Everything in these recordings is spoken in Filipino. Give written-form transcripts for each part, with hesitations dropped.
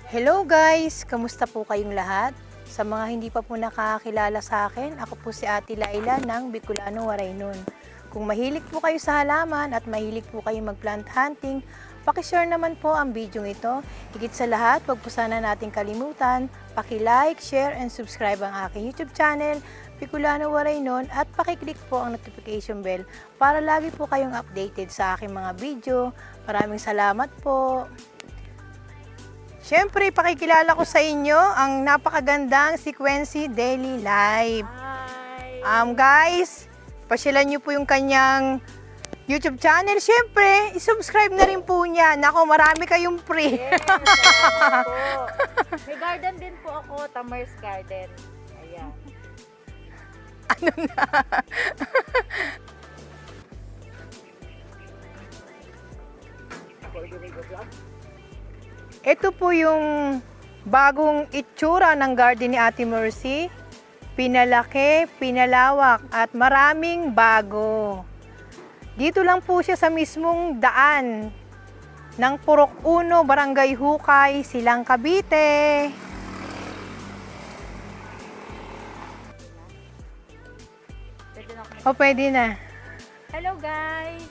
Hello guys! Kamusta po kayong lahat? Sa mga hindi pa po nakakilala sa akin, ako po si Ate Laila ng Bicolano Waraynon. Kung mahilig po kayo sa halaman at mahilig po kayo mag-plant hunting, pakishare naman po ang video ito. Higit sa lahat, wag po sana nating kalimutan, paki-like, share, and subscribe ang aking YouTube channel, Bicolano Waraynon, at paki-click po ang notification bell para lagi po kayong updated sa aking mga video. Maraming salamat po! Siyempre, pakikilala ko sa inyo ang napakagandang Sequency Daily Life. Hi! Guys, pasyalan nyo po yung kanyang YouTube channel. Siyempre, isubscribe na rin po niya. Nako, marami kayong free. Yes, salamat po. May garden din po ako, Tamers Garden. Ayan. Ano na? Ito po yung bagong itsura ng garden ni Ate Mercy. Pinalaki, pinalawak, at maraming bago. Dito lang po siya sa mismong daan ng Purok 1, Barangay Hukay, Silang, Cavite. Pwede na ako. O, pwede na. Hello guys!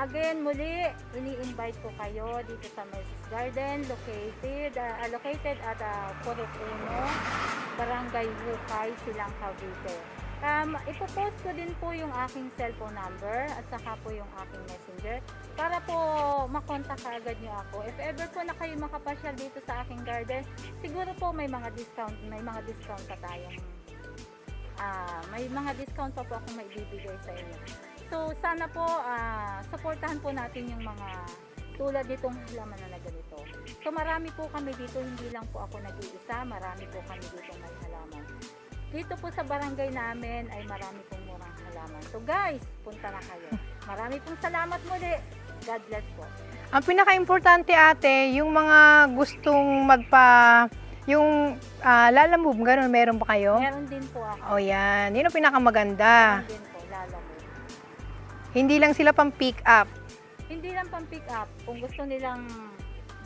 Again, muli, ini-invite ko kayo dito sa Mercy's Garden, located at Purok 1, Barangay Hukay, Silang, Cavite. Ipopost ko din po yung aking cellphone number at saka po yung aking messenger para po makontak agad nyo ako. If ever po na kayo makapasyal dito sa aking garden, siguro po may mga discount pa tayong may mga discount pa po akong maibibigay sa inyo. So sana po supportahan po natin yung mga tulad ditong halaman na ganito. So marami po kami dito, hindi lang po ako nag-iisa, marami po kami dito may halaman. Dito po sa barangay namin ay marami pong murang halaman. So guys, punta na kayo. Marami pong salamat muli. God bless po. Ang pinaka-importante ate, yung mga gustong yung lalamove, gano'n, meron pa kayo? Meron din po O ako. yan, yun ang pinakamaganda. Meron din po, lalamove. Hindi lang sila pang pick up. Hindi lang pang pick up. Kung gusto nilang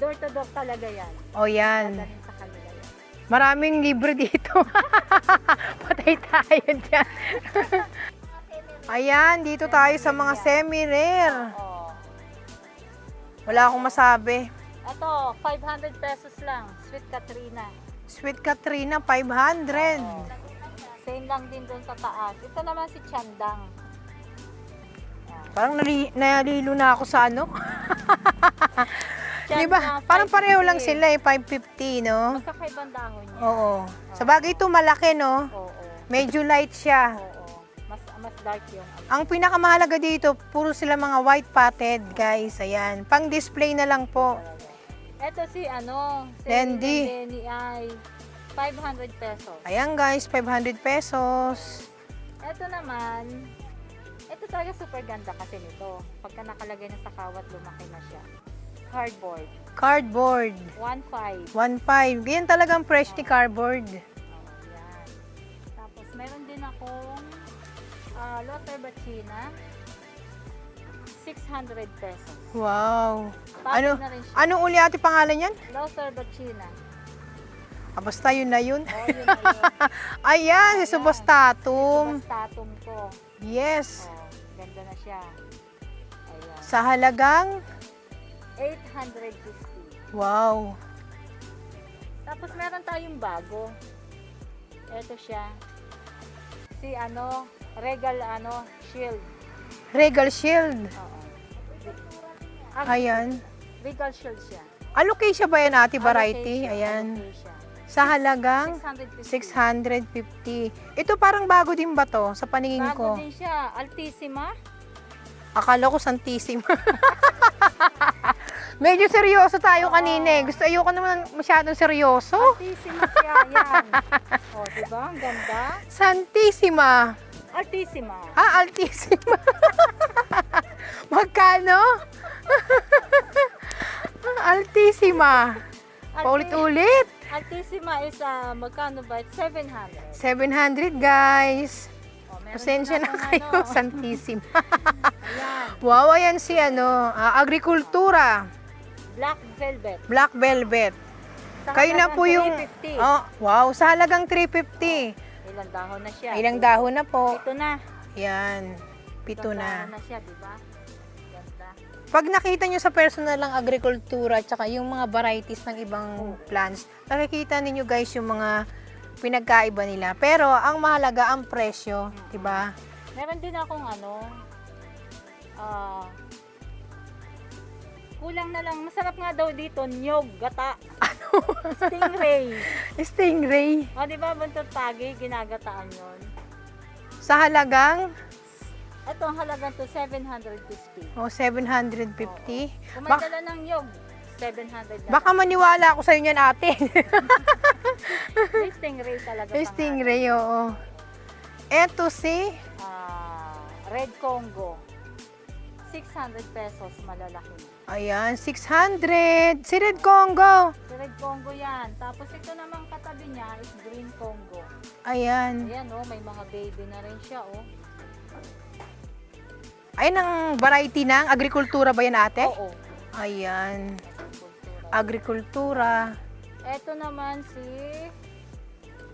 door to door talaga yan. O yan. Dadalhin sa kanila yan. Maraming libre dito. Patay tayo dyan. Ayan, dito tayo sa mga semi-rare. Oo. Wala akong masabi. Ito, 500 pesos lang. Sweet Katrina. Sweet Katrina, 500. Oo. Same lang din doon sa taas. Ito naman si Chandang. Parang nalilo na ako sa ano. Diba? Parang pareho lang sila eh, 550, no? Magkakaibang dahon niya. Oo. Sa bagay ito, malaki, no? Oo. Medyo light siya. Oo. Mas dark yung Ang pinakamahalaga dito, puro sila mga white potted, guys. Ayan. Pang display na lang po. Ito si Lendy. Lenny ay 500 pesos. Ayan, guys, 500 pesos. Ito naman, ito talaga super ganda kasi nito. Pagka nakalagay na sa kawat, lumaki na siya. Cardboard. Cardboard. 1.5. 1.5. Ganyan talagang fresh ni cardboard. Oh, yan. Tapos meron din akong Lotter Bachina. 600 pesos. Wow. Bakit na rin siya? Anong uli ate pangalan yan? Lotter Bachina. Basta yun na yun. Oh, yun na yun. Ayan, si Subastatum. Subastatum ko. Yes. Oh, ganda na siya. Ayan. Sa halagang? 850. Wow. Tapos meron tayong bago. Ito siya. Si Regal Shield. Regal Shield. Oo. Ayan. Regal Shield siya. Alocasia ba yan ate? Variety? Ayan. Alocasia. Sa halagang 650. 650. Ito parang bago din ba to sa paningin ko? Bago din siya. Altissima. Akala ko Santissima. Medyo seryoso tayo kanina eh. Ayoko naman masyadong seryoso. Altissima siya. Yan. O, diba? Ang ganda. Santissima. Altissima. Altissima. Magkano? Altissima. Paulit-ulit. Altissima is, magkano ba? 700. 700 guys. O, meron Pasensya din na akong kayo, Santissima. Ayan. Wow, ayan si agrikultura. Black velvet. Black velvet. Kayo na halagang po yung... 350. Oh, wow, sa halagang 350. Ilang dahon na siya? Ilang dahon na po. Ito na. Yan, pito Ilang na. dahon na siya, di ba? Ganda. Pag nakita nyo sa personal lang agrikultura at saka yung mga varieties ng ibang plants, nakikita ninyo guys yung mga pinagkaiba nila. Pero ang mahalaga ang presyo, di ba? Meron din akong kulang na lang. Masarap nga daw dito, nyog, gata. Stingray. Stingray. O, di ba, buntot pagi, ginagataan yon. Sa halagang Ito, ang halagang to 750. 750. Kung may dala ng nyog, 700 na. Baka maniwala ako sa inyo yan, ate. May stingray talaga. Stingray, oo. Eto si Red Congo. 600 pesos, malalaki. ayan, 600. Si Red Congo. Si Red Congo yan. Tapos ito namang katabi niya is Green Congo. Ayan. Ayan, may mga baby na rin siya, Ayan ang variety ng agrikultura ba yan, ate? Oo. Ayan. Agrikultura. Agrikultura. Ito naman si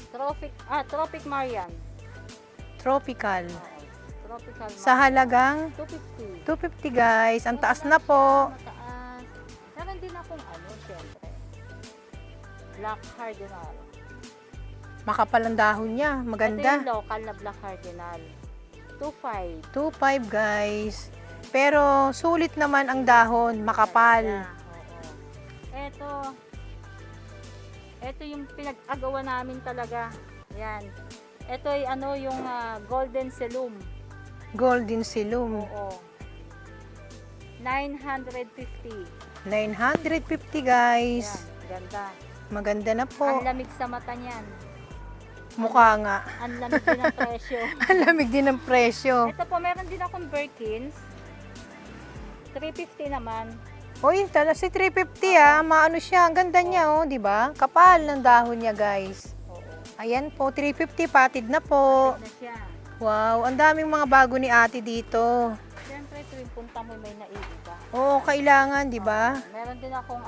Tropic Marian. Tropical. Oo. Tropical Sa Marian. halagang 250. 250 guys. Ang taas na po. Mataas. Meron din akong syempre. Black Cardinal. Makapal ang dahon niya. Ito yung Maganda. local na Black Cardinal. 2.5. 2.5 guys. Pero sulit naman ang dahon. Makapal. Oo. Ito yung pinag-agawa namin talaga. Yan. Ito ay yung Golden Selum. Golden Silum. Oo. 950. 950 guys. Yan, ganda. Maganda na Ang po. lamig sa mata niyan. Mukha nga. Ang lamig din ang presyo. Ang lamig din ng presyo. Ito po, meron din akong Birkins. 350 naman. Uy, tala si 350 maano siya. Ang ganda niya di ba? Kapal ng dahon niya guys. Oo. Ayan po, 350 patid na po. Na siya. Wow, ang daming mga bago ni ate dito. Siyempre, tuwing punta mo may naiiba. Oo, kailangan, di ba? Meron din akong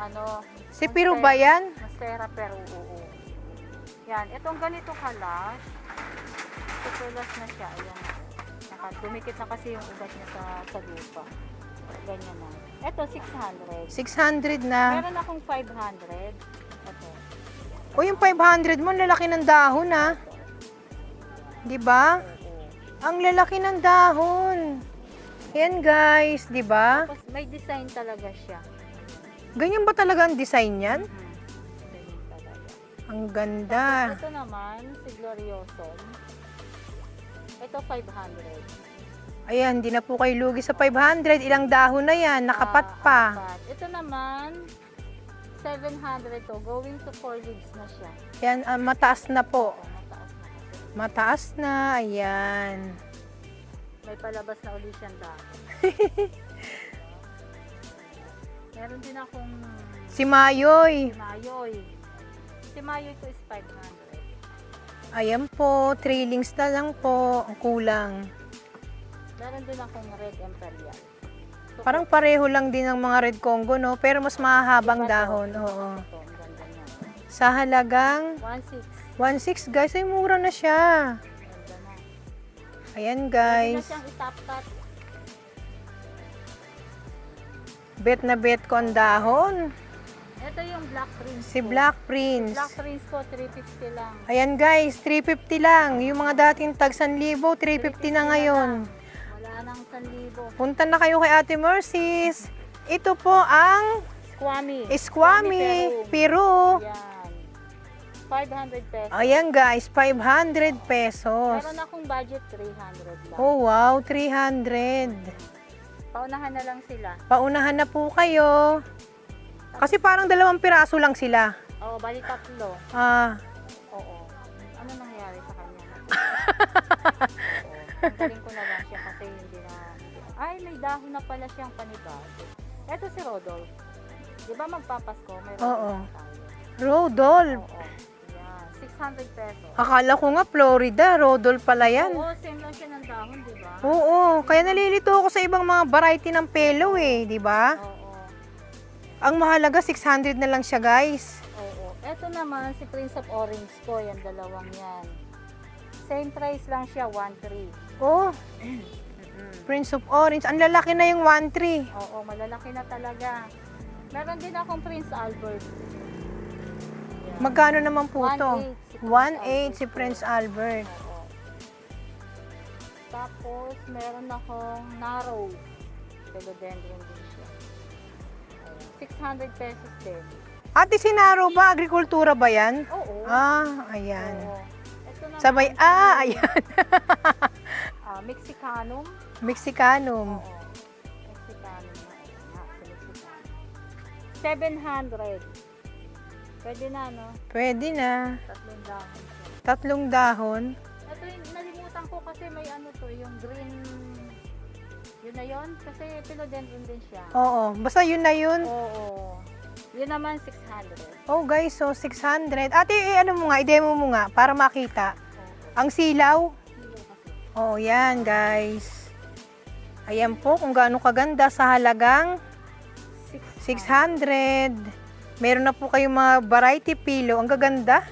Si Piro ba yan? Mastera pero oo. Yan, itong ganito kalash. Tutulas na siya. Ayan. Dumikit na kasi yung ugat niya sa lupa. Ganyan na. Ito, 600. 600 na. Meron akong 500. Ito. O yung 500 mo, lalaki ng dahon Di ba? Oo. Ang lalaki ng dahon. Yan guys, di ba? Tapos may design talaga siya. Ganyan ba talaga ang design niyan? Ganyan talaga. Ang ganda. Ito naman, si Glorioson. Ito, 500. Ayan, di na po kayo lugi sa 500. Ilang dahon na yan, nakapat pa. Apat. Ito naman, 700 to. Going to 4 leaves na siya. Yan, mataas na po. Oo, mataas na kasi. Mataas na, ayan. May palabas na ulit siyang dahon. Meron din akong Si Mayoy. Mayoy. Si Mayoy ko is 500. Ayan po, trailings na lang po. Ang kulang. Meron din akong Red Imperial. So, Parang pareho lang din ang mga Red Congo, no? Pero mas mahahabang iba to. dahon. Oo. Ito, ang ganda niya. Sa halagang 1.6. 1.6 guys, ay mura na siya. Ganda na. Ayan Pwede na guys. siyang itap-tap. Bet na bet ko ang dahon. Ito yung Black Prince Si ko. Black Prince. Black Prince ko, 350 lang. Ayan guys, 350 lang. Yung mga dating tag 1,000, 350 na ngayon. Wala nang 1,000. Punta na kayo kay Ate Mercies. Ito po ang Squammy. Squammy Peru. Yan. 500 pesos. Ayan guys, 500 pesos. Meron akong budget 300 lang. Oh wow, 300. Paunahan na lang sila. Paunahan na po kayo. Kasi parang 2 piraso lang sila. Oo, bali 3. Oo. Ano nangyari sa kanya? Oo. Tanggalin ko na lang siya kasi hindi na... Ay, may dahon na pala siyang panibago. Ito si Rodolph. Di ba magpapasko? May Oo. Rodolph tayo. Rodolph. Oo. Yan. 600 pesos. Akala ko nga Florida, Rodolph pala yan. Oo, same lang siya ng dahon, di ba? Oo, kaya nalilito ako sa ibang mga variety ng pelo di ba? Oo. Ang mahalaga 600 na lang siya, guys. Oo. Ito naman, si Prince of Orange ko, yan, dalawang yan. Same price lang siya, 1.3. Oh, Prince of Orange. Ang lalaki na yung 1.3. Oo, malalaki na talaga. Meron din akong Prince Albert. Yan. Magkano naman po to? 1.8 1.8 si Prince Albert. Oo. Tapos, meron akong Narrow. Philodendron din siya. Ayan. 600 pesos din. Ate, sinaro ba? Agrikultura ba yan? Oo. Ah, ayan. Oo. Ito naman, Sabay, ayan. Mexicanum. Mexicanum. Oo. Mexicanum na. Ayan nga, si Mexicanum. 700. Pwede na, no? Pwede na. 3 dahon siya. 3 dahon. Ito yung nalimutan ko kasi may ano to, yung green. Yun na yun. Kasi philodendron din siya. Oo, basta yun na yun. Oo. Yun naman 600. Oh guys, so 600. Ate, ano mo nga, i-demo mo nga para makita. Oo. Ang silaw. Kilo kasi. Oh, yan guys. Ayan po kung gaano kaganda sa halagang 600. Meron na po kayong mga variety pillow. Ang gaganda.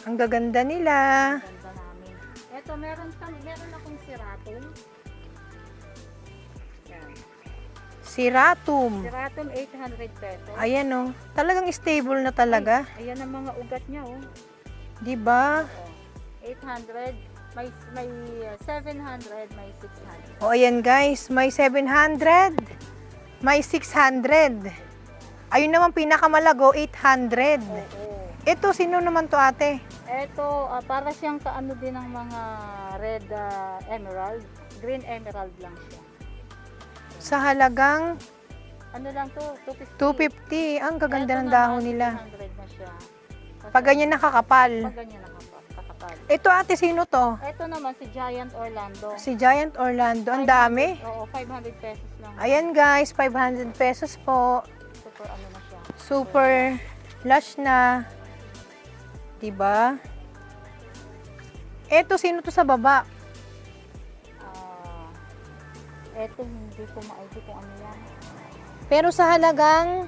Ang gaganda nila. Ganda namin. Ito, meron akong siratum. Yan. Siratum. Siratum, 800 pesos. Ayan oh. Talagang stable na talaga. Ayan ang mga ugat niya, oh. 'Di ba? Oo. 800, may 700, may 600. O ayan guys, may 700. May 600. Ayun naman pinakamalago, 800. Oo. Ito, sino naman to ate? Ito, para siyang kaano din ng mga red emerald. Green emerald lang siya. Sa halagang Ano lang to? 250. 250. Ang gaganda Ito ng naman, dahon nila. 600 na siya. Kasi Pag ganyan nakakapal. Pag ganyan nakakapal. Ito ate, sino to? Ito naman si Giant Orlando. Si Giant Orlando. Ang dami. Oo, 500 pesos lang. Ayan guys, 500 pesos po. Super ano na siya. Super lush na. Diba? Ito, sino to sa baba? Ito hindi ko ma-ID kung ano yan. Pero sa halagang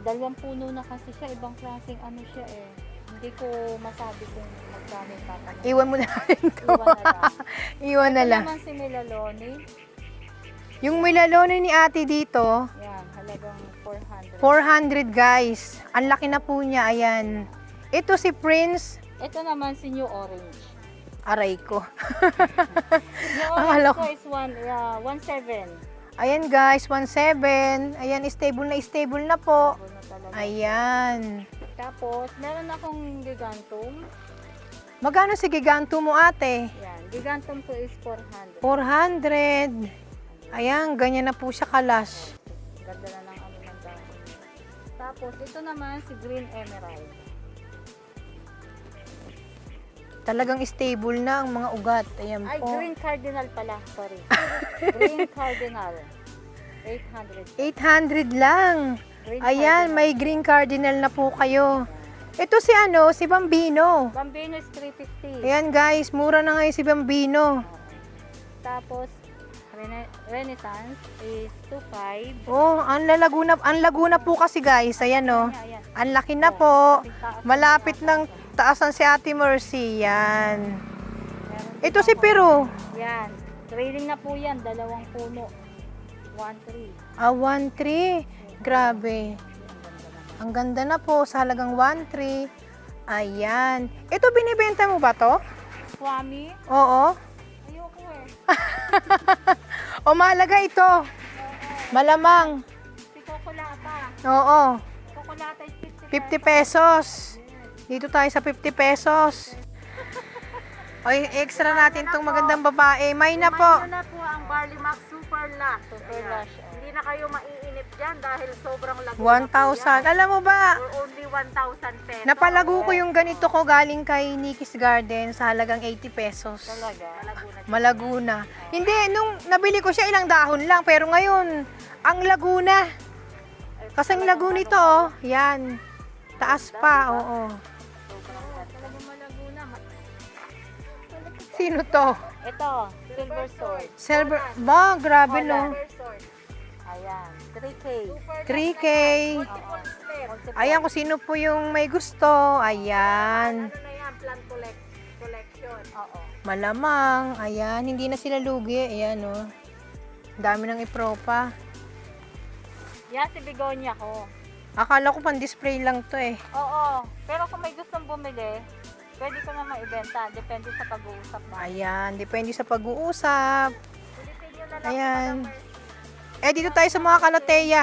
2 puno na kasi siya. Ibang klaseng ano siya eh. Hindi ko masabi kung magkano yung tatanong. iwan mo na rin to. Iwan na lang. Iwan na Ito lang. naman si Melaloni. Yung milalone ni ate dito, Yan, halagang 400. 400 guys. Ang laki na po niya, ayan. Ito si Prince. Ito naman si New Orange. Aray ko. New Akala Orange ko is 1.7. Ayan guys, 1.7. Ayan, stable na po. Bago na talaga. Ayan. Tapos, meron akong gigantum. Magkano si Giganto mo ate? Yan, gigantum ko is 400. 400. Ayan, ganyan na po siya kalash. Ganda na ng ano ng dahon. Tapos, ito naman si Green Emerald. Talagang stable na ang mga ugat. Ayan Ay, po. Green Cardinal pala. Sorry. Green Cardinal. 800. 800 lang. Green Ayan, Cardinal. may green cardinal na po kayo. Ito si ano, si Bambino. Bambino is 350. Ayan guys, mura na ngayon si Bambino. Tapos, Renaissance is 25. Oh, ang Laguna po kasi guys. Ayan oh. Ayan. Ang laki na po. Kapit taas Malapit na ng taasan si Ate Mercy. Yan. Meron Ito din si ako. Peru. Yan. Trailing na po yan. 2 puno. 1.3. Ah, 1.3. Grabe. Ang ganda na po sa halagang 1.3. Ayan. Ito binibenta mo ba to? Swami. Oo. Ayoko eh. O mahalaga ito. Malamang. Si Cocolata. Oo. Cocolata is 50 pesos. Dito tayo sa 50 pesos. Oy, extra natin tong magandang babae. May na po. Ito na po ang Barley Max Super Lush. Super lush. Hindi na kayo maiinip dyan dahil sobrang lago na po 1,000. Alam mo ba, For only 1,000 pesos. napalago ko yung ganito ko galing kay Nikki's Garden sa halagang 80 pesos. Talaga. Malaguna. Hindi, nung nabili ko siya ilang dahon lang. Pero ngayon, ang Laguna. Kasi ang Laguna ito, oh. Yan. Taas pa, oo. Talaga malaguna. Sino to? Ito, Silver Sword. Silver. Ba, grabe no. Silver Sword. Ayan, 3K. Super 3K. multiple step. Ayan, kung sino po yung may gusto. Ayan. Ano na yan? Plant collection. Oo. Malamang. Ayan, hindi na sila lugi. Ayan, oh. Dami ng ipropa. Yan si begonia ko. Akala ko pang-display lang to eh. Oo. Pero kung may gustong bumili, pwede ko naman ibenta. Depende sa pag-uusap na. Ayan, depende sa pag-uusap. Ulitin nyo na lang Ayan. po, Madam Mercy. Eh, dito tayo sa mga kalateya.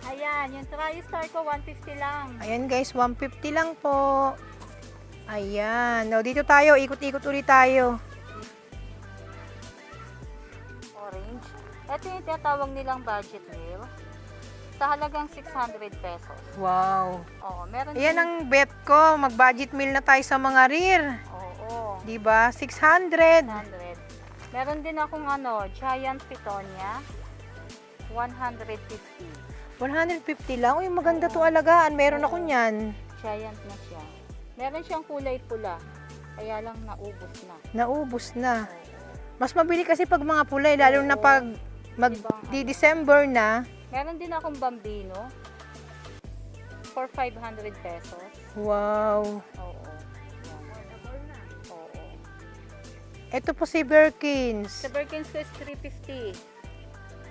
Ayan, yung TriStar ko, 150 lang. Ayan guys, 150 lang po. Ayan. O, dito tayo. Ikot-ikot ulit tayo. Orange. Ito yung tinatawag nilang budget meal. Sa halagang 600 pesos. Wow. Oo, meron Ayan din- ang bet ko. Mag-budget meal na tayo sa mga rear. Oo, Diba? 600. 600. Meron din akong giant pitonia. 150. 150 lang. Uy, maganda to alagaan. Meron ako niyan. Giant na siya. Meron siyang kulay pula. Kaya lang naubos na. Naubos na. Oo. Mas mabili kasi pag mga pulay, lalo na pag mag-December na. Meron din akong bambino. For 500 pesos. Wow. Oo. Yan. Oo. Ito po si Birkins. Sa Birkins ko is 350.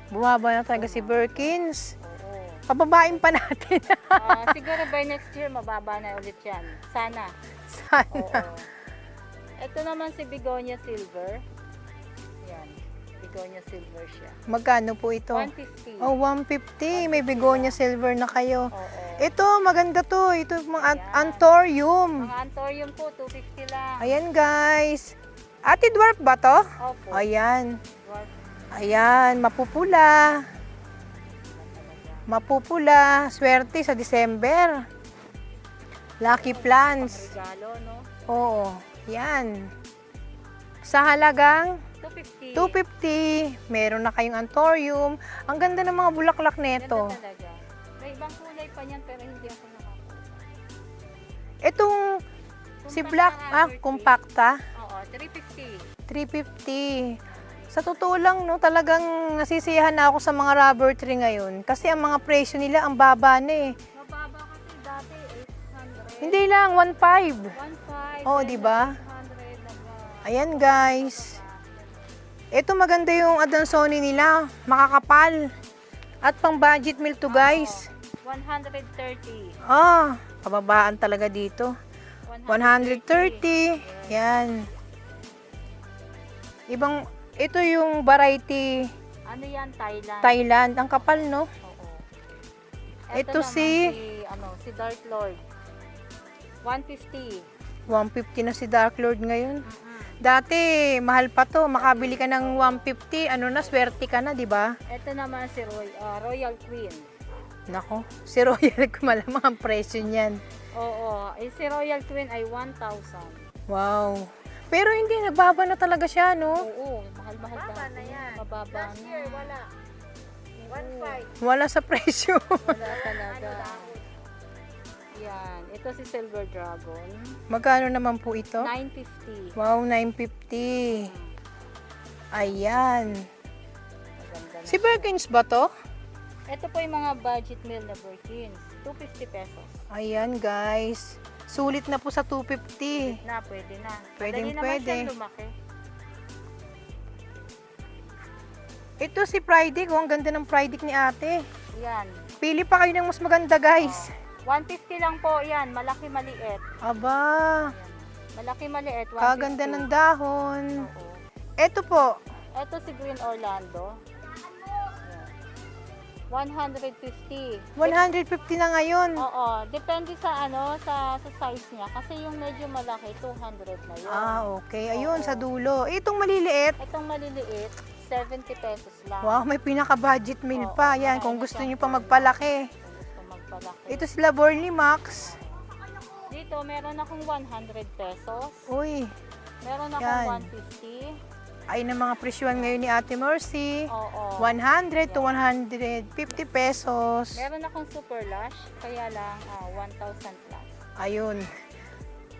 Bumaba na talaga si Birkins. Oo. Pababain pa natin. Siguro by next year, mababa na ulit yan. Sana. Sana. Oo. Ito naman si Begonia Silver. Yan. Begonia Silver siya. Magkano po ito? 150. Oh, 150. May begonia silver na kayo. Oo. Ito, maganda to. Ito yung mga Ayan. anthurium. Mga anthurium po, 250 lang. Ayan guys. Ate dwarf ba to? Opo. Ayan. Dwarf Ayan, mapupula. na talaga. Mapupula. Swerte sa December. Lucky plants. Regalo, no? Oo. Yan. Sa halagang 250. 250, meron na kayong anthurium. Ang ganda ng mga bulaklak nito. Ganda talaga. May ibang kulay pa niyan pero hindi ako nakakuha. Itong si Black, compacta, Oo, 350. 350. Sa totoo lang, no, talagang nasisiyahan na ako sa mga rubber tree ngayon. Kasi ang mga presyo nila, ang baba na eh. Mababa kasi dati 800. Hindi lang, 1.5. 1.5. Oo, di ba? 800 na ba? Ayan guys. Ito maganda yung Adansoni nila, makakapal. At pang budget meal to guys. 130. Ah, pababaan talaga dito. 130. Yan. Ibang, ito yung variety Ano yan? Thailand. Thailand. Ang kapal, no? Oo. Ito naman si Dark Lord. 150. 150 na si Dark Lord ngayon. Mm-mm. Dati, mahal pa to. Makabili ka ng 150, ano na, swerte ka na, di ba? Ito naman si Royal Queen. Nako, si Royal, malamang ang presyo niyan. Oo. Si Royal Queen ay 1,000. Wow. Pero hindi, nagbaba na talaga siya, no? Oo. Mahal-mahal Mababa dati. na yan. Mababa Last na. year, wala. 1.5. Wala sa presyo. Wala talaga. Yan. Ito si Silver Dragon. Magkano naman po ito? 950. Wow, 950. Ayan. Maganda na Si siya. Birkins ba to? Ito po yung mga budget meal na Birkins. 250 pesos. Ayan, guys. Sulit na po sa 250. Na, pwede na. Pwedeng Madali naman pwede. siyang lumaki. Ito si Friday. Ang ganda ng Friday ni ate. Yan. Pili pa kayo ng mas maganda, guys. 150 lang po yan. Malaki maliit. Aba, Yan. Malaki maliit. 150. kaganda ng dahon. Oo. Ito po. Ito si Green Orlando. Yan. 150. 150 na ngayon. Oo, depende sa sa size niya kasi yung medyo malaki 200 na 'yon. Ah, okay. Ayun, Oo. sa dulo. Itong maliliit. Itong maliliit 70 pesos lang. Wow, may pinaka-budget meal Oo, pa. Yan, marami kung gusto siyang niyo pa kulay. magpalaki. Kung gusto magpalaki. Ito sila Borley Max. Dito meron akong 100 pesos. Uy, Meron akong Yan. 150. ay ng mga presyuhan ngayon ni Ate Mercy. Oo. 100 to 150 pesos. Meron akong super lush kaya lang 1,000 plus. Ayun.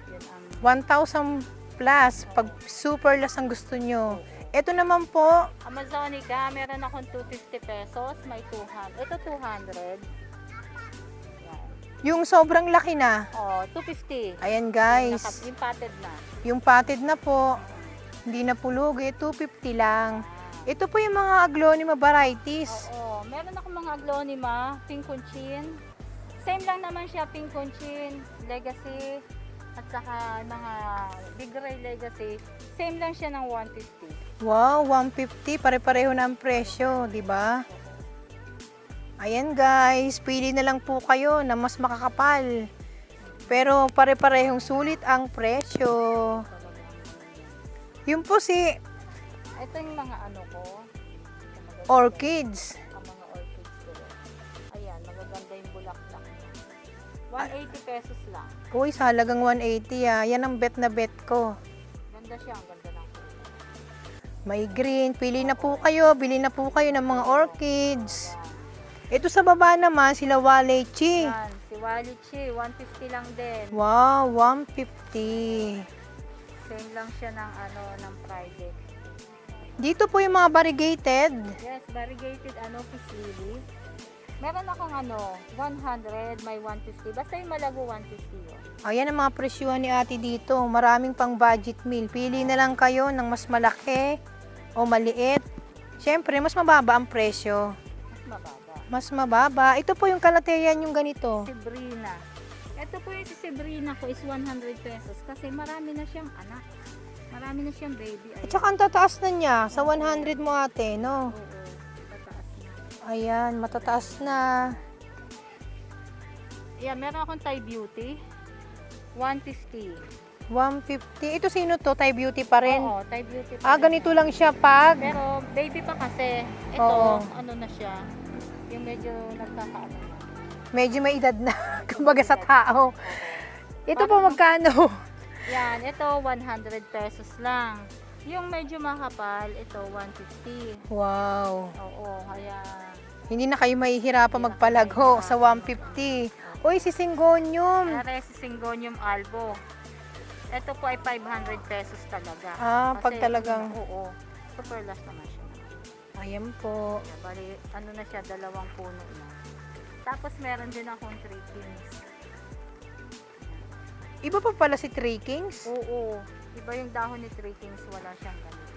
Yun ang 1,000 plus pag super last ang gusto nyo. Ito naman po, Amazonica, meron akong 250 pesos, may 200. Ito 200. Yan. yung sobrang laki na. Oh, 250. Ayan guys, Yung potted na. yung potted na po, hindi na pulugi, 250 lang. Ito po yung mga aglonema varieties. Oo, meron akong mga aglonema, pink conchin. Same lang naman siya, pink conchin, legacy, at saka mga big ray legacy. Same lang siya ng 150. Wow, 150, pare-pareho na ang presyo, di ba? Ayan guys, pili na lang po kayo na mas makakapal. Pero pare-parehong sulit ang presyo. Yun po si Ito yung mga ano ko. orchids. Ang mga orchids ko. Ayan, magaganda yung bulaklak niya. 180 pesos lang. Uy, sa halagang 180 ah. Yan ang bet na bet ko. Ganda siya, ang ganda ng kulay. May green, pili na po kayo, bili na po kayo ng mga orchids. Ayan. Ito sa baba naman, sila Walechi. Yan, si Walichi, 150 lang din. Wow, 150. Same lang siya ng ano, ng Friday. Dito po yung mga variegated. Yes, variegated peace lily. Meron akong 100, may 150. Basta yung malago 150 yun. Ayan ang mga presyuhan ni ate dito. Maraming pang budget meal. Pili na lang kayo ng mas malaki o maliit. Siyempre, mas mababa ang presyo. Mas mababa. Mas mababa. Ito po yung kalateyan yung ganito. Sabrina. Ito po yung si Sabrina ko is 100 pesos kasi marami na siyang anak. Marami na siyang baby. At saka ang tataas na niya. Sa 100 mo ate, no? Oo, tataas na. Ayan, matataas na. Yeah, meron akong Thai Beauty. 150. 150. Ito sino to? Thai Beauty pa rin? Oo, Thai Beauty pa rin. Ganito lang siya pag... Pero baby pa kasi. Ito, Oo. ano na siya. Yung medyo nagkakaano na. Medyo may edad na. Kumbaga sa tao. Ito po magkano? Yan, ito 100 pesos lang. Yung medyo makapal, ito 150. Wow. Oo, kaya Hindi na kayo mahihirapan magpalago sa 150. Uy, si Syngonium. Pare si Syngonium albo. Ito po ay 500 pesos talaga. Pag talagang... Oo, super last naman siya. Ayan po. Kaya bali, ano na siya, 2 puno na. Tapos meron din akong 3 kings. Iba pa pala si Three Kings. Oo, iba yung dahon ni 3 kings, wala siyang ganito.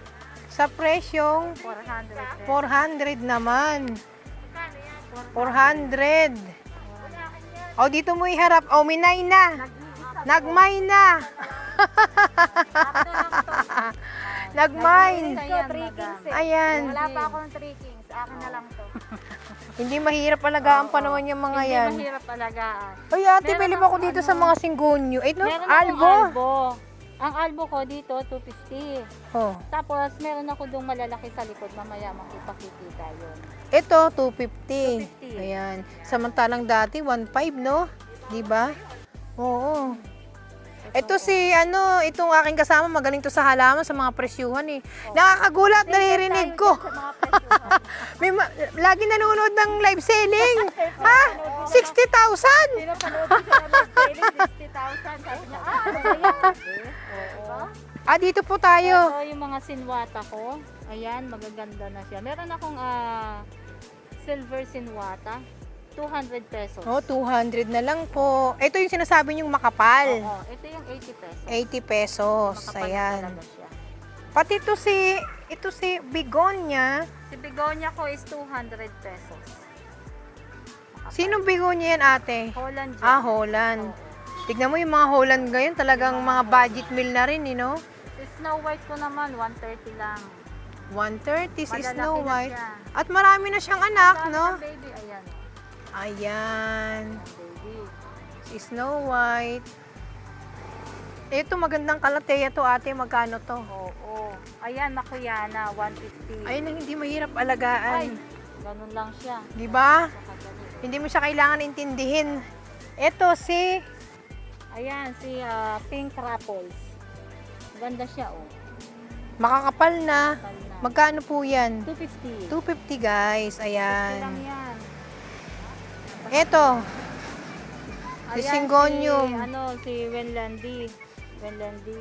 Sa presyong 400 pesos. 400 naman. 400. O, dito mo iharap. O, minay na. Nagmay na. Nagmine. Ito, 3 kings eh. Ayan. Wala pa akong 3 kings. Akin na lang to. Hindi mahirap alagaan pa naman yung mga yan. Hindi mahirap alagaan. Uy, ate, Meron bilib ako akong dito sa mga Syngonium. Ito, Meron akong albo. albo. Ang albo ko dito, 250. Oh. Tapos, meron ako dong malalaki sa likod. Mamaya makipakikita yun. Ito, 250. 250. Ayan. Samantalang dati, 1.5, no? Di ba? Oo. Ito si, itong aking kasama, magaling to sa halaman, sa mga presyuhan eh. Nakakagulat, naririnig ko. Sa mga presyohan. Lagi nanonood ng live selling. Ha? 60,000? Pinapanood ko siya ng selling, 60,000. Sabi niya, ano ba yan? Oo. Dito po tayo. Ito yung mga sinwata ko. Ayan, magaganda na siya. Meron akong silver sinwata. 200 pesos. Oh, 200 na lang po. Ito yung sinasabi niyong makapal. Oo, ito yung 80 pesos. 80 pesos. Makapal na Ayan. talaga siya. Pati ito si Bigonia. Si begonia ko is 200 pesos. Sinong Bigonia yan, ate? Holland dyan. Holland. Oo. Tignan mo yung mga Holland ngayon, talagang mga budget meal na rin, you know? Si Snow White ko naman, 130 lang. 130 si Malalaki Snow na White. siya. At marami na siyang anak, Ang dami no? ng baby, ayan. Ayan. Ang baby. Si Snow White. Ito, magandang kalateya to, ate. Magkano to? Oo. Ayan, Makuyana, 150. Ayun ang hindi mahirap Ay, alagaan. ganun lang siya. Di ba? Sakadali. Hindi mo siya kailangan intindihin. Ito si... Ayan, si Pink Raffles. Ganda siya, oh. Makakapal na. Kapal na. Magkano po yan? 250. 250 guys. 250 lang Ayan. yan. Ito. Si Ayan, Syngonium. Si Wenlandi. Wenlandi.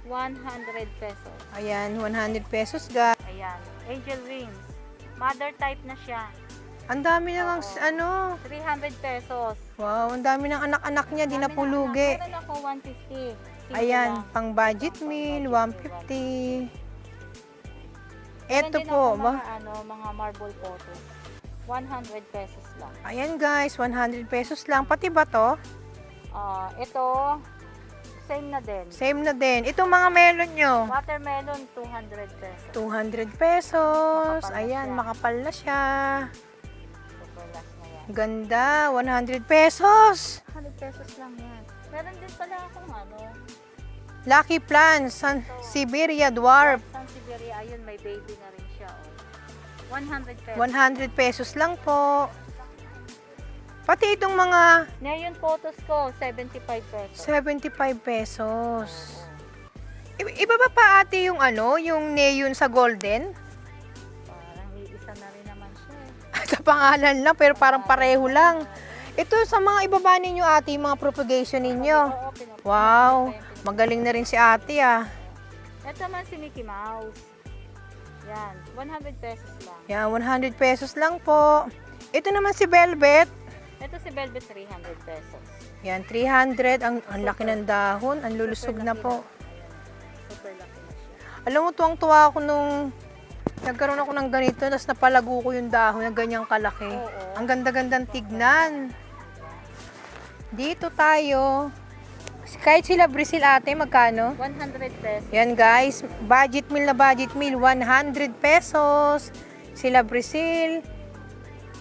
100 pesos. Ayan, 100 pesos guys. Ayan, angel wings. Mother type na siya. Ang dami na ng, Oo. ano, 300 pesos. wow, ang dami ng anak-anak niya, di na Dami pulugi. Meron ako 150. Simple Ayan, lang. pang budget meal, 150. Eto Meron din po, ako ba? mga marble photos. 100 pesos lang. Ayan guys, 100 pesos lang. Pati ba to? Ito, same na din. Same na din. Itong mga melon nyo, Watermelon, 200 pesos. 200 pesos. Makapal na Ayan, siya. makapal na siya. Super last na yan. Ganda, 100 pesos. 100 pesos lang yan. Meron din pala akong Lucky Plants, Siberia Dwarf. San Siberia, ayun, may baby na rin siya. 100 pesos. 100 pesos lang po. Pati itong mga Neon photos ko, 75 pesos. 75 pesos. Iba ba pa ate yung ano, yung neon sa golden? Parang iisa na rin naman siya eh. Sa pangalan lang, pero parang pareho lang. Ito sa mga ibaba ninyo ate, yung mga propagation ninyo. Oo, Wow, magaling na rin si ate ah. Ito man si Mickey Mouse. Yan, 100 pesos lang. Yan, 100 pesos lang po. Ito naman si Velvet. Ito si Velvet, 300 pesos. Yan, 300. Ang laki ng dahon. Ang lulusog Super na laki po. Ayan, super laki na siya. Alam mo, tuwang-tuwa ako nung nagkaroon ako ng ganito, tapos napalago ko yung dahon na ganyang kalaki. Oo. Ang ganda-gandang tignan. Dito tayo. Kahit sila Brazil ate, magkano? 100 pesos. Yan guys, budget meal na budget meal, 100 pesos. Sila Brazil,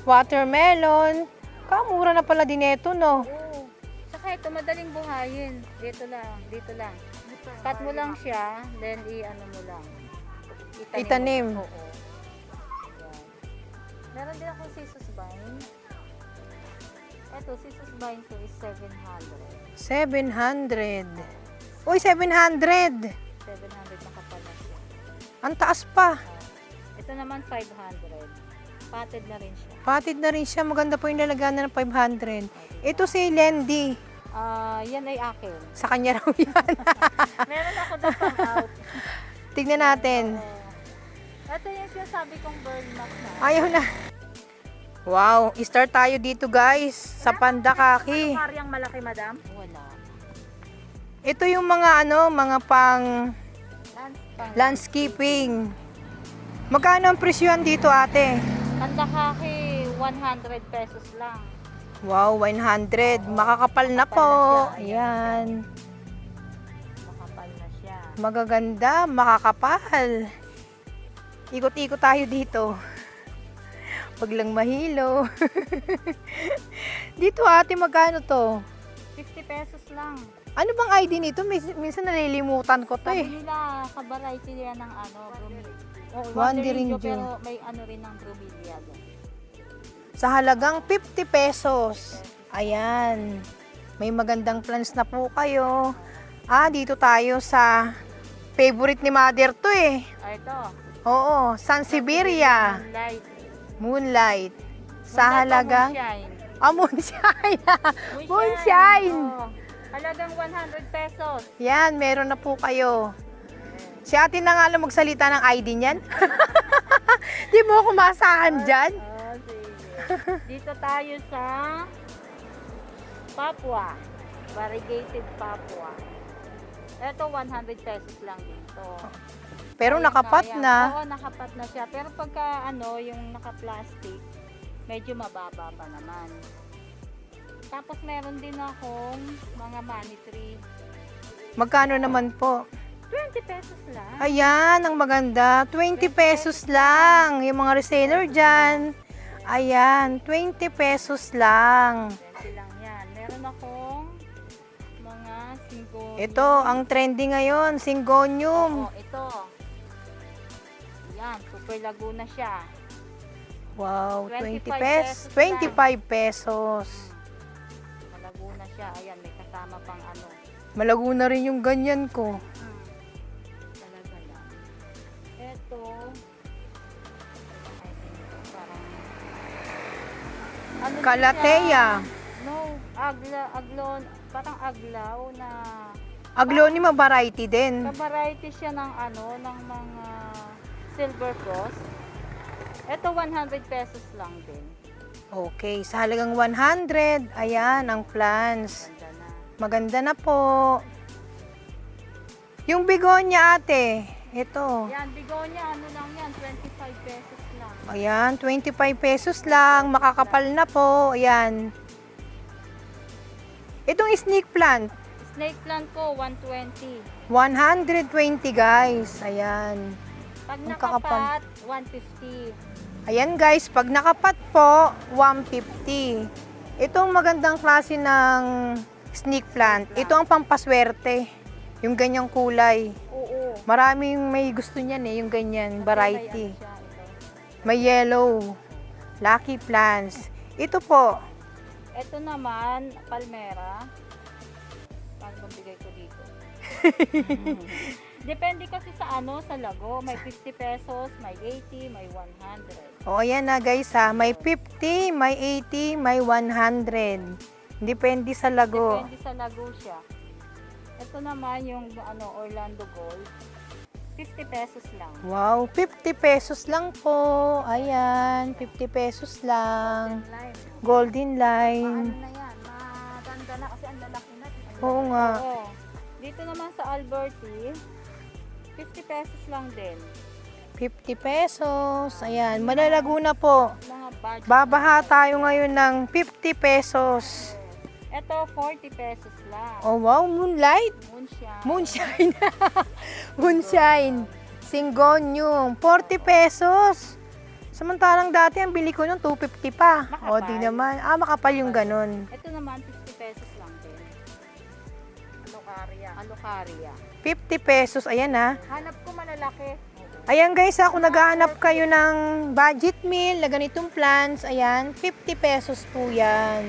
watermelon. Kamura na pala din ito, no? Oo. Saka ito, madaling buhayin. Dito lang, dito lang. Cut mo lang siya, then i-ano mo lang. Itanim. Oo. Yan. Meron din akong sisus vine. Ito, sisus vine ko is 700. 700. Uy, 700. 700 nakapala siya. Ang taas pa. Ito naman 500. Potted na rin siya. Patid na rin siya. Maganda po yung lalaganan ng 500. Ito si Lendy. Yan ay akin. Sa kanya raw yan. Meron ako doon pang out. Tignan natin. Ito yung sinasabi kong bird mask na. Ayaw na. Wow, start tayo dito guys. Sa Panda Kaki. Karyang malaki, madam? Wala. Ito yung mga ano, mga pang Pang landscaping. Magkano ang presyohan dito ate? Pandakaki, 100 pesos lang. Wow, 100. Makakapal na po. Ayan. Makapal na siya. Magaganda, makakapal. Ikot-ikot tayo dito. Pag lang mahilo. Dito ate, magkano to? 50 pesos lang. Ano bang ID nito? Minsan nalilimutan ko to Sabi eh. nila, ka-variety yan ng bromeliad. Oh, Wanderingio. pero may ano rin ng bromeliad. Sa halagang 50 pesos. Ayan. May magandang plans na po kayo. Dito tayo sa favorite ni Mother to eh. Ito. Oo, San Siberia. Moonlight. Moonlight. Sa Moonlight o halagang... moonshine? Moonshine. Moonshine. Oh, halagang 100 pesos. Yan, meron na po kayo. Si ate na nga lang magsalita ng ID niyan. Di mo ako masahan dyan. Sige. Dito tayo sa Papua. Variegated Papua. Ito 100 pesos lang dito. Pero Kayang nakapat kaya. na. Oo, nakapat na siya. Pero pagka yung naka-plastic, medyo mababa pa naman. Tapos meron din akong mga money tree. Magkano naman po? 20 pesos lang. Ayan, ang maganda. 20 pesos lang. Yung mga reseller dyan. Ayan, 20 pesos lang. 20 lang yan. Meron akong mga syngonium. Ito, ang trending ngayon, Syngonium. Oo, ito. Yan, Super Laguna siya. Wow, 20 25 pesos. pesos 25 pesos. Malaguna siya. Ayan, may kasama pang ano. Malago na rin yung ganyan ko. Talaga lang. Ito. Parang ano din Calathea. siya? No, aglon, parang aglaw na Aglonema variety din. Ka-variety siya ng ng mga silver cross. Ito 100 pesos lang din. Okay, sa halagang 100, ayan ang plants. Ganda na. Maganda na po. Yung begonia ate, ito. Yan, bigonia, lang yan, 25 pesos lang. Ayan, 25 pesos lang. Makakapal na po. Ayan. Itong snake plant, Snake plant ko, 120. 120 guys. Ayan. Pag Ang kakapal. nakapat, 150. Ayan guys, pag nakapat po, 150. Itong magandang klase ng snake plant. Ito ang pampaswerte. Yung ganyang kulay. Oo. Maraming may gusto niyan eh, yung ganyan variety. May, ano siya, ito. May yellow. Lucky plants. Ito po, Ito naman, palmera. Paano bang bigay ko dito? Depende kasi sa sa lago. May 50 pesos, may 80, may 100. o ayan na guys ha, may 50, may 80, may 100. Depende sa lago. Depende sa lago siya. Ito naman yung Orlando Gold. 50 pesos lang. Wow, 50 pesos lang po. Ayan, 50 pesos lang. Lime. Golden line. Ano na yan? Maganda na kasi ang lalaki na. Oo nga. Oo. Dito naman sa Alberti, 50 pesos lang din. 50 pesos. Ayan, malalago na po. Mga budget. Babaha tayo ngayon ng 50 pesos. Ito, 40 pesos lang. Oh wow, moonlight. Moonshine. Moonshine. Moonshine. Singonium. 40 pesos. Samantalang dati ang bili ko ng 250 pa. O di Makapal. naman. Makapal yung ganun. Ito naman, 50 pesos lang din. Alocaria. 50 pesos. Ayan ha. Hanap ko malalaki. Ayan guys, kung naghahanap kayo ng budget meal na ganitong plants, ayan, 50 pesos po yan.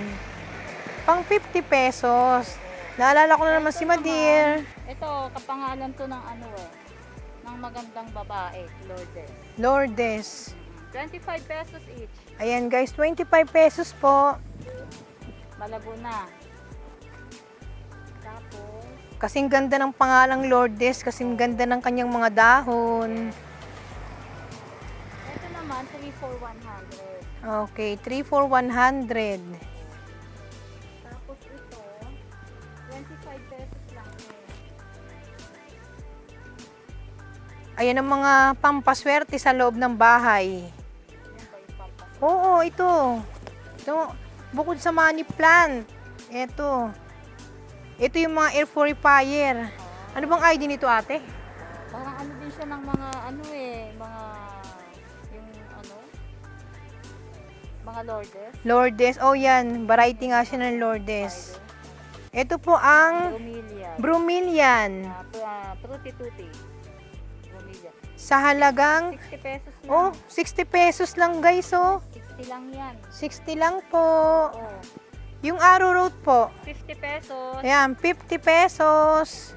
Pang 50 pesos. Naalala ko na naman si Madir. Ito, kapangalan to ng ng magandang babae, Lourdes. Lourdes. 25 pesos each. Ayan guys, 25 pesos po. Malago na. Tapos, Kasing ganda ng pangalang Lourdes, kasing ganda ng kanyang mga dahon. ito naman, 3 for 100. Okay, 3 for 100. Tapos ito, 25 pesos lang eh. Ayan ang mga pampaswerte sa loob ng bahay. Yan ba yung pampas? Oo, ito. Ito, bukod sa money plant. Ito. Ito yung mga air purifier. Ano bang ID nito ate? Parang din siya ng mga mga Lourdes. Lourdes. Oh yan, variety nga siya ng Lourdes. Ito po ang Bromeliad. Bromelian. Fruity Tutti. Bromeliad. Sa halagang, 60 pesos lang. oh, 60 pesos lang guys, oh. 60 lang yan. 60 lang po. Oh, Yung arrowroot po, 50 pesos. ayan, 50 pesos.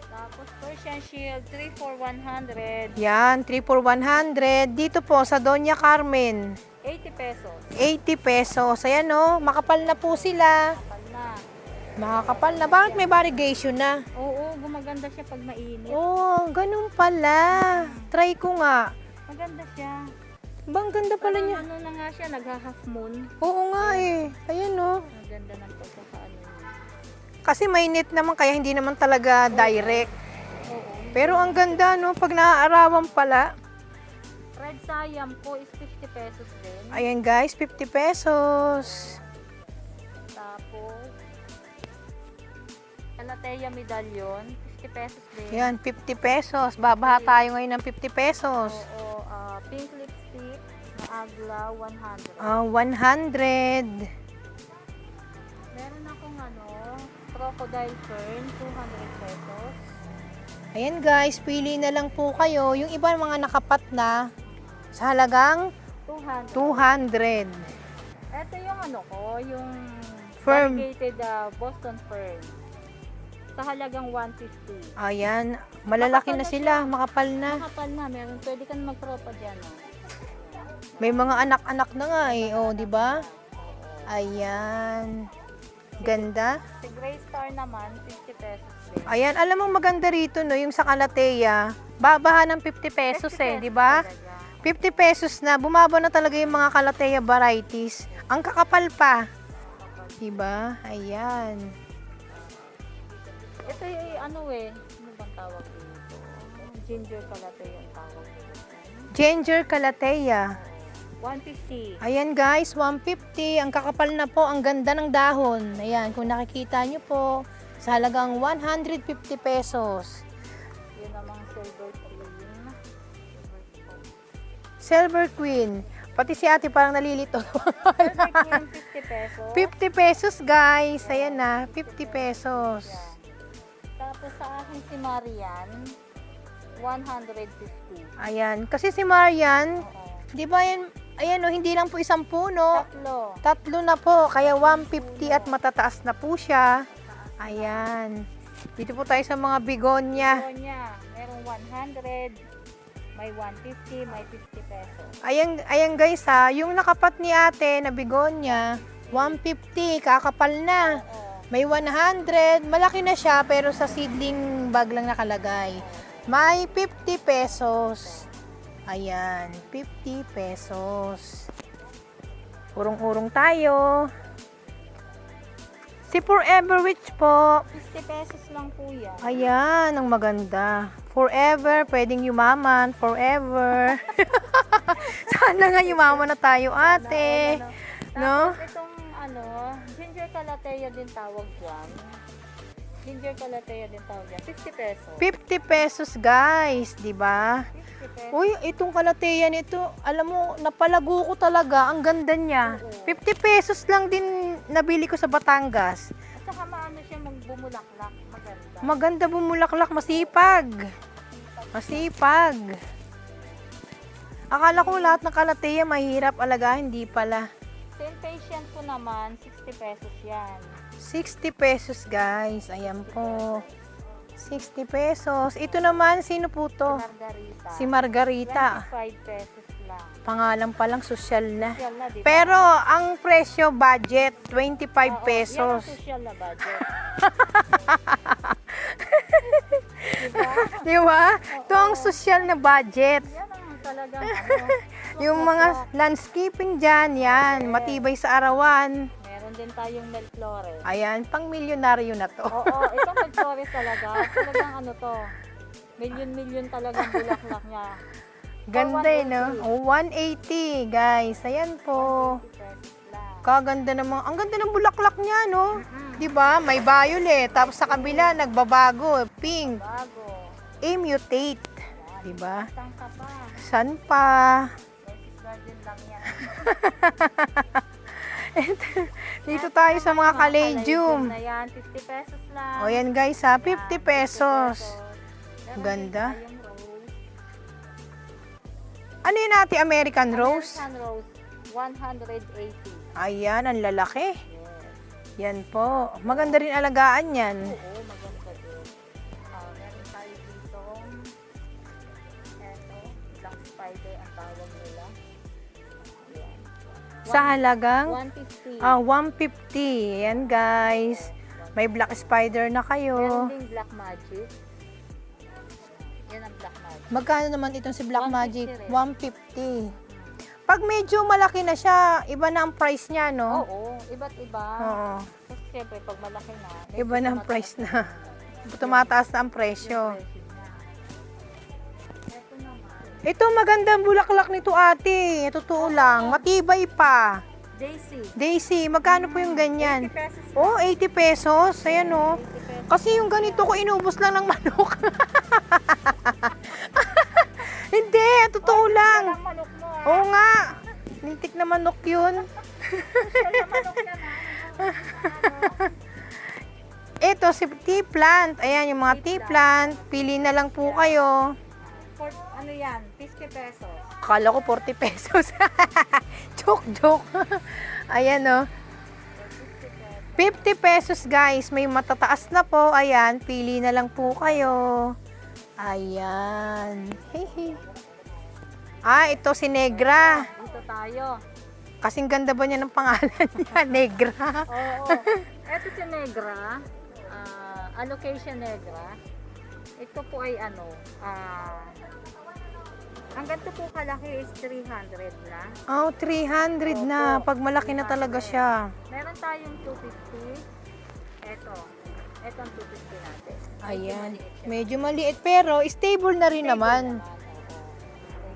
Tapos Persian Shield, 3 for 100. Yan, 3 for 100. Dito po sa Doña Carmen, 80 pesos. 80 pesos. Ayan oh, makapal na po sila. Kapal na. Makakapal na. Bakit may variegation na? Oo, gumaganda siya pag mainit. Oh, ganun pala. Try ko nga. Maganda siya. Bang ganda pala niya. Ano na nga siya, nagha-half moon. Oo nga eh. Ayan oh. Ang ganda ng pagkakaano niya. Kasi mainit naman kaya hindi naman talaga direct. Oo. Pero ang ganda no, pag naaarawan pala. Red Siam ko is 50 pesos din. Ayan guys, 50 pesos. Tapos, Calathea Medallion, 50 pesos din. Ayan, 50 pesos. Babaha tayo ngayon ng 50 pesos. Oo, pink lipstick na Agla, 100. 100. Meron akong crocodile fern, 200 pesos. Ayan guys, pili na lang po kayo. Yung iba mga nakapat na sa halagang 200. 200. Ito yung yung Firm. variegated Boston fern. Sa halagang 150. Ayan, malalaki Makapal na na sila, makapal na. Makapal na, pwede kang magtropa dyan. May mga anak-anak na nga eh, oh, di ba? Ayan. Ganda. Si Gray Star naman, 50 pesos din. Ayan, alam mo maganda rito, no, yung sa Calathea, babaha ng 50 pesos 50 di ba? talaga. 50 pesos na, bumaba na talaga yung mga Calathea varieties. Ang kakapal pa. Di ba? Ayan. Ito yung ano ano bang tawag dito? Ginger Calathea yung tawag dito. Ginger Calathea. 150. Ayan guys, 150. Ang kakapal na po, ang ganda ng dahon. Ayan, kung nakikita nyo po, sa halagang 150 pesos. Yun namang silver queen. Silver Queen. Pati si ate parang nalilito. Silver queen, 50 pesos. 50 pesos guys. Ayan na, 50 pesos. Yeah. Tapos sa akin si Marian, 150. Ayan, kasi si Marian, Oo. di ba yan, ayan o, hindi lang po isang puno. Tatlo. Tatlo na po, kaya 150 at matataas na po siya. Ayan. Dito po tayo sa mga bigonya. Begonia, merong 100, may 150, may 50 pesos. Ayan guys ha, yung nakapat ni ate na bigonya, 150, kakapal na. Oo. May 100, malaki na siya pero sa seedling bag lang nakalagay. May 50 pesos. Ayan, 50 pesos. Urong-urong tayo. Si Forever Witch po. 50 pesos lang po yan. Ayan, ang maganda. Forever, pwedeng yumaman. Forever. Sana nga yumaman na tayo, ate. No? Tapos itong Ginger Calathea din tawag dyan. Ginger Calathea din tawag dyan. 50 pesos. 50 pesos, guys. Diba? 50 pesos. Uy, itong Calathea nito, alam mo, napalago ko talaga. Ang ganda niya. Oo. 50 pesos lang din nabili ko sa Batangas. At saka maano siya magbumulaklak. Maganda. Maganda bumulaklak, masipag. Masipag. Akala ko lahat ng Calathea mahirap alagahin, hindi pala. Sa impatient po naman, 60 pesos yan. 60 pesos, guys. Ayan po. 60 pesos. Ito naman, sino po to? Margarita. Si Margarita. 25 pesos lang. Pangalan pa lang, sosyal na. Social na, di ba? Pero, ang presyo, budget, 25 Oo, pesos. Yan ang social na budget. diba? Di ba? Ito ang sosyal na budget. Yan ang talagang Yung mga landscaping dyan, yan. Matibay sa arawan. Meron din tayong Melflores. Ayan, pang milyonaryo na to. Oo, ito Melflores talaga. Talagang ano to. Milyon-milyon talagang bulaklak niya. Ganda eh, no? Oh, 180, guys. Ayan po. 50 pesos lang. Kaganda namang, ang ganda ng bulaklak niya, no? 'Di ba? May violet, tapos sa kabila nagbabago, pink, Bago. mutate, 'di ba? Saan ka pa? San pa? Roses Garden lang yan. Dito tayo sa mga Caladium caladium. na yan, 50 pesos lang. O yan guys ha, 50 Yan, pesos. 50 pesos. Ganda. Meron din tayong rose. Ano yun natin, American Rose? American Rose, 180. Ayan, ang lalaki. Yes. Yan po. Maganda rin alagaan yan. Oo, maganda din. Meron tayo dito. Eto, black spider ang tawag nila. Ayan. Sa halagang 150. 150. Yan guys. May black spider na Meron kayo. ding black magic. Yan ang black magic. Magkano naman itong si Black 150 Magic? rin. 150. Pag medyo malaki na siya, iba na ang price niya, no? Oo, iba't iba. Oo. Kasi siyempre, pag malaki na, medyo Iba na ang tumataas price na. yung Tumataas na ang presyo. presyo niya. Ito naman, Ito magandang bulaklak nito ate. Totoo lang. Matibay pa. Daisy. Daisy, magkano po yung 80 ganyan? pesos. Oh, 80 pesos. Ayan oh. 80 pesos. Kasi yung ganito ko inubos lang ng manok. Hindi, totoo lang. Ang manok mo, ah. Oo nga. Lintik na manok yun. Ang manok yan, ah. Ito, si tea plant. Ayan, yung mga tea plant. Pili na lang po kayo. Ano yan? 50 pesos. Akala ko 40 pesos. Joke. Ayan, oh. 50 pesos, guys. May matataas na po. Ayan, pili na lang po kayo. Ayan. Hehe. Ito si Negra. Dito tayo. Kasing ganda ba niya ng pangalan niya? Negra. Oo. Ito si Negra. Allocation Negra. Ito po ay ang ganito po kalaki is 300 na. Oh, 300 na. Opo, Pag malaki na talaga 300. siya. Meron tayong 250. Ito ang 250 natin. Ayan. Medyo maliit siya. Medyo maliit pero stable na rin naman. Oo.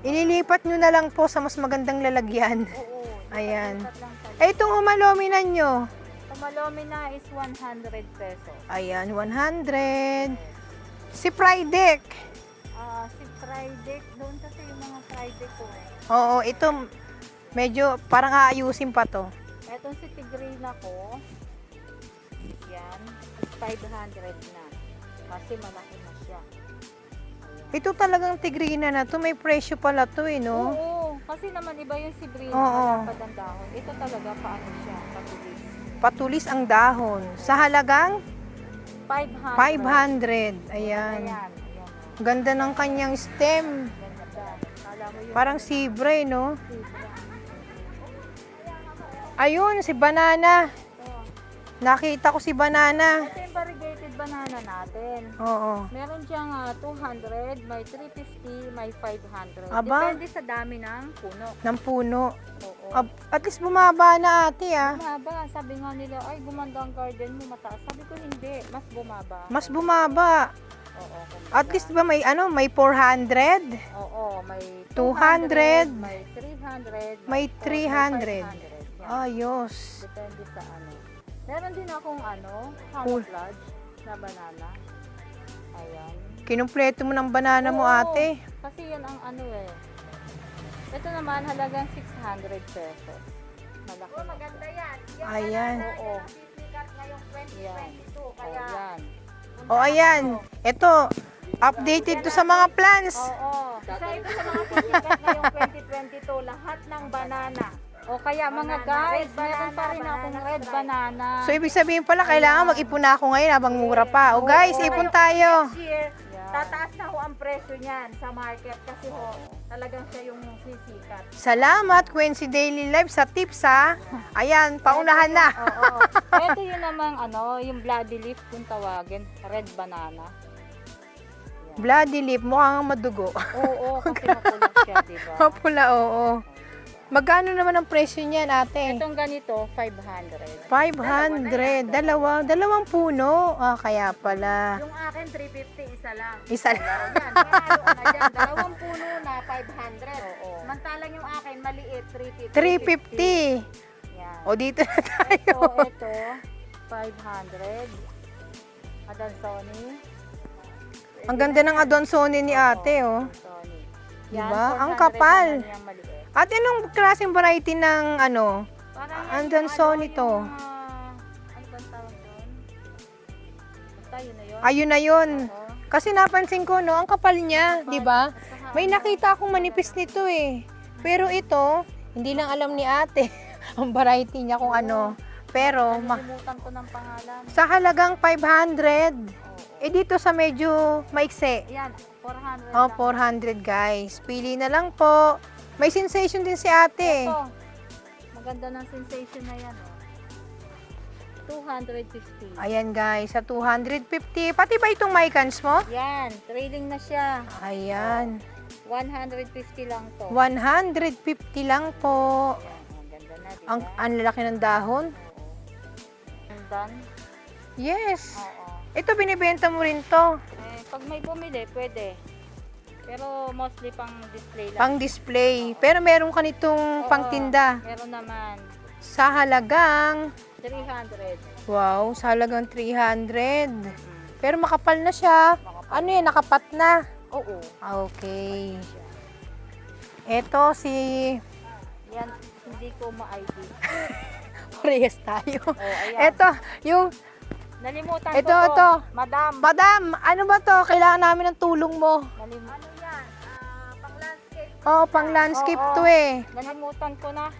Ililipat nyo na lang po sa mas magandang lalagyan. Oo. Ayan. Lipat lang tayo. Eh, itong humalominan nyo. Tumalomina is 100 pesos. Ayan, 100. Si Friday. Si Friday, doon kasi yung mga Friday ko eh. Oo, ito medyo parang aayusin pa to. Etong si Tigrina ko, yan, is 500 na. Kasi malaki na siya. Ayan. Ito talagang tigrina na to. May presyo pala to eh, no? Oo, kasi naman iba yung si Brina, Oo. malapad ang dahon. Ito talaga paano siya, patulis. Patulis ang dahon. Sa halagang 500. 500. Ayan. Ayan. Ganda ng kanyang stem. Ganda. Kala mo yung Parang sibre, no? zebra. Ayun, si Banana. Ito. Nakita ko si Banana. Ito yung variegated banana natin. Oo. Meron siyang 200, may 350, may 500. Aba. Depende sa dami ng puno. Ng puno. Oo. At least bumaba na ate, ah. Bumaba. Sabi nga nila, ay gumanda ang garden mo, mataas. Sabi ko hindi, mas bumaba. Mas bumaba. Oo. kumbaga. At least ba may may 400? Oo, may 200, may 300, may 300. 500. Yan. Ayos. Depende sa Meron din akong Cool. camouflage na banana. Ayan. Kinumpleto mo ng banana mo, Oo. ate. Kasi yan ang Ito naman halagang 600 pesos. Malaki. na. Maganda yan. Ayan. Oo. Sisikat ngayong Yan. 2022. Oh, Kaya yan. O, ayan. Ito, updated to sa mga plans. Oo. isa ito sa mga sisikat ngayong 2022. Lahat ng banana. O kaya mga Banana, guys, red meron pa rin banana, akong banana red stripe. banana. So, ibig sabihin pala, kailangan mag-ipon na ako ngayon habang mura pa. O, guys, Oo. ipon tayo. Next year, Yan. tataas na ho ang presyo niyan sa market kasi ho, talagang siya yung sisikat. Salamat, Quincy Daily Life, sa tips, ha. Ayan, paunahan na. Oo. Ito yung namang yung bloody leaf kung tawagin, red banana. Yan. Bloody lip, mukhang madugo. Oo, kasi makulak siya, di ba? Mapula, oo. Magkano naman ang presyo niyan, ate? Itong ganito, 500. 500. Dalawang puno. Ah, kaya pala. Yung akin, 350, isa lang. Isa lang. Yan, panalo ka na dyan. Dalawang puno na 500. Oo. Samantalang yung akin, maliit, 350. 350. Yan. O, dito na tayo. Ito, 500. Adansoni. Ang ganda ng Adonsoni ni ate, oh. Adansoni. Diba? Yan, Ang 400 kapal. naman yung maliit. Ate, anong klaseng variety ng Parang yan Adansoni yung to? ano bang tawag doon? Basta yun na yun. Ayun na yun. Oo. Kasi napansin ko, no, ang kapal niya, di ba? Saka May nakita akong manipis nito eh. Pero ito, hindi lang alam ni ate ang variety niya kung ano. Pero, Nalimutan ko ng pangalan. sa halagang 500, Oo. eh dito sa medyo maikse. Yan, 400 Oh, lang. 400 guys. Pili na lang po. May sensation din si ate. Ito, maganda ng sensation na yan. 250. Ayan guys, sa 250. Pati ba itong Mycans mo? Yan, trailing na siya. Ayan. 150 lang to. 150 lang po. Yan, ang ganda na, diba? Ang lalaki ng dahon. Oo. And done? Yes. Oo. Ito binibenta mo rin to. Pag may bumili, pwede. Pero mostly pang display lang. Pang display. Pero meron ka nitong Oo, pangtinda. Meron naman. Sa halagang, 300. wow, sa halagang 300. Mm. Pero makapal na siya. Makapal. Ano yan, nakapat na. Oo. Okay. Ito si, Yan, hindi ko ma-ID. parehas tayo. Oh, ayan. Ito, yung, Nalimutan ito, ko to. ito. Madam. Madam, ano ba to? Kailangan namin ng tulong mo. Ano yan? Pang landscape. Oh, pang landscape Oo. to eh. Nalimutan ko na.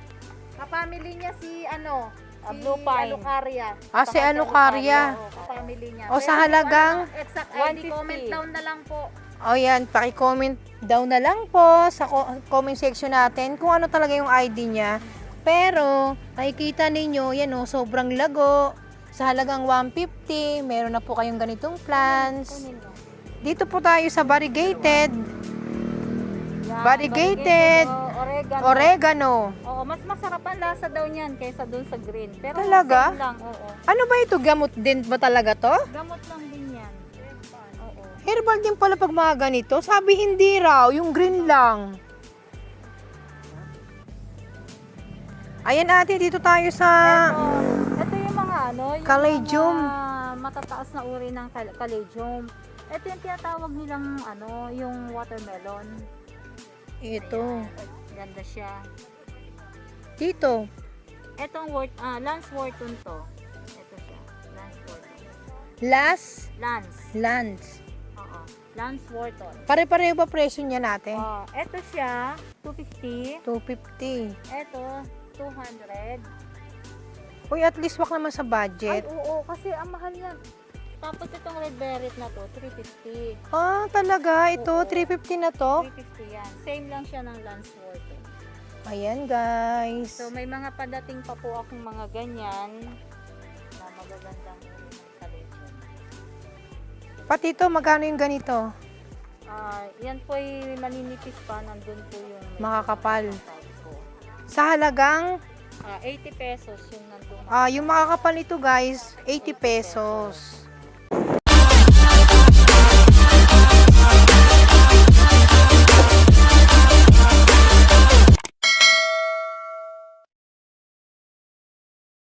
Kapamily niya si Blue Pine. Alucaria. Ah, si Alucaria. Oo, kapamily niya. O, sa Pero halagang? kung exact ID, 150. comment down na lang po. O yan, paki-comment down na lang po sa comment section natin kung ano talaga yung ID niya. Pero, nakikita ninyo, yan o, sobrang lago. Sa halagang 150, meron na po kayong ganitong plants. Kunin mo. Dito po tayo sa variegated. Yan, Variegated. Oregano. Oregano. Oo, mas masarap ang lasa daw niyan kaysa dun sa green. Pero Talaga? same lang, oo. Ano ba ito? Gamot din ba talaga to? Gamot lang din yan. Oo. Herbal din pala pag mga ganito. Sabi hindi raw, yung green lang. Ayan ate, dito tayo sa... Ito yung mga ano, yung Caladium. mga matataas na uri ng caladium. Ito yung tinatawag nilang ano, yung watermelon. Ito. Ganda siya. Dito. Etong Lance Wharton to. Ito siya. Lance Wharton. Lance. Lance. Oo. Lance Wharton. Pare-pareho ba presyo niya natin? Oh, ito siya, 250. 250. Ito, 200. Uy, at least wak naman sa Ay, budget. oo, kasi ang mahal yan. Tapos itong red beret na to, 350. Ah, talaga? Ito, Oo. 350 na to? 350 yan. Same lang siya ng Lance Wharton. Ayan, guys. So, may mga padating pa po akong mga ganyan na magagandang uri ng caladium. Pati ito, magkano yung ganito? Yan po ay maninipis pa. Nandun po yung Makakapal. po. Sa halagang, 80 pesos yung nandun. yung makakapal nito guys, 80 pesos.